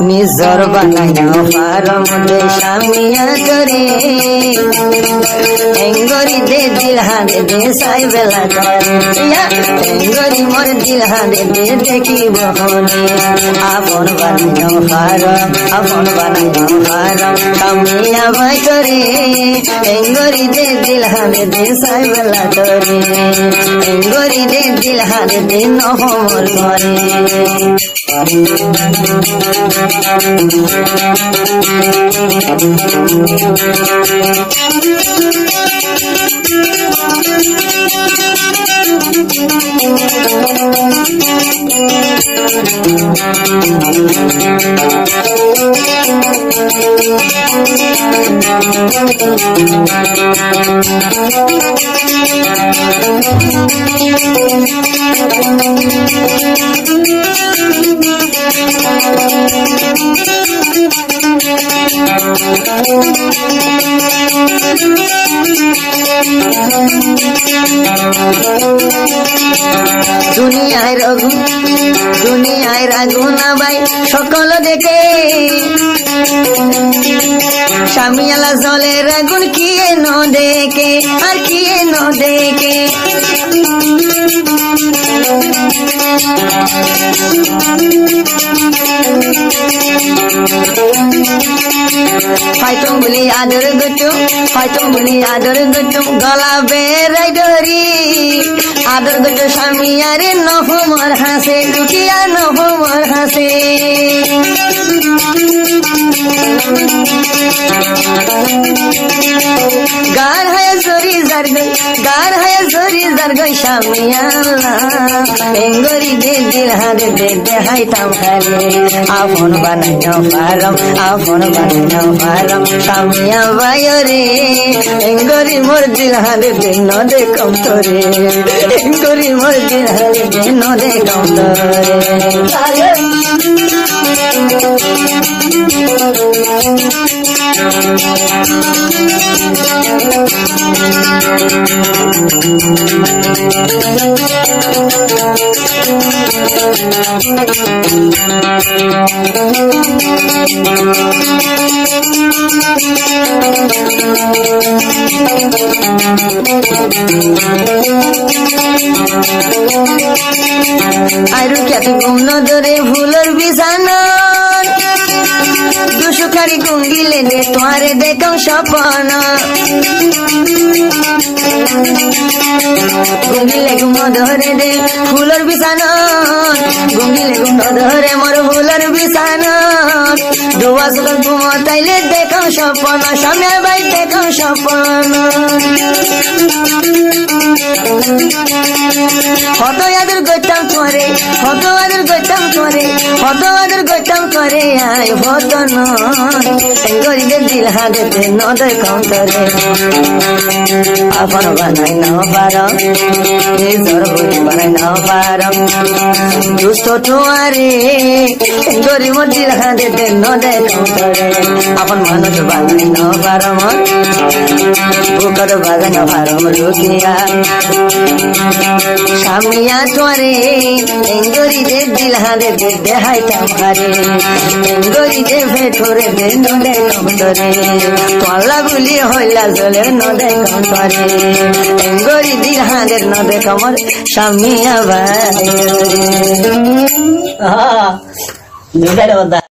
নিজর বানাইয়া ফারম দে সামিয়া করে এঙ্গরি দে দিল হাতে দে সাই বেলা করে এঙ্গরি মোর দিল হাতে দে দেখিব হনে আপন বানাইয়া ফারম সামিয়া ভাই করে এঙ্গরি দে দিল হাতে দে সাই বেলা করে এঙ্গরি দে দিল হাতে দে নহমর করে দুনিয়ায় রাগুনা ভাই সকল দেখে স্বামীলা জলের আগুন কি ন দেখে আর কি ন দেখে হয়তো বলি আদর গুটুম গলা বেড়াই ধরি আদর গুটু স্বামী আরে নহমর হাসে দুটিয়া নহমর হাসে গার হয় জরি জারগই স্বামী আল্লাহ এঙ্গরি দে দিল হাতে দে দেখাইতাম খালি আপন বানাইতাম ফারম স্বামীয়া বাইরে এঙ্গরি মোর দিল হাতে দে ন দেখম তোরে এঙ্গরি মোর দিল হাতে দে ন দেখম তোরে আরো খ্যাতি গুণ ধরে ভুলর বিছানা দুসুখারি গুঙ্গিলে দে তোমারে দেখো স্বপ্ন গুঙ্গিলে গুম ধরে দে ফুলর বিছানা গুঙ্গিলে গুম ধরে মোর ফুলর বিছানা দুয়া সুগন ঘুমতাইলে দেখো স্বপ্ন স্বামী ভাই দেখো স্বপ্ন হত আদর গইতাম করে আয় হত নয় গরিবের দিল হাতে ন দেখম তোরে আপন বানাই ন পারম নিজর বই বানাই ন পারম দুষ্ট ঠোয়ারে গরিবের দিল হাতে ন দেখম তোরে আপন মানুষ বানাই ন পারম বুকর বাগান পারম লুকিয়া স্বামীয়া তোরে এঙ্গরি দে দিল হাতে দে দেখাইতাম খারে এঙ্গরি দে ভেতরে দে ন দেখম তোরে তোলা বুলি হইলা জলে ন দেখম তোরে এঙ্গরি দিল হাতে ন দেখম স্বামীয়া ভাই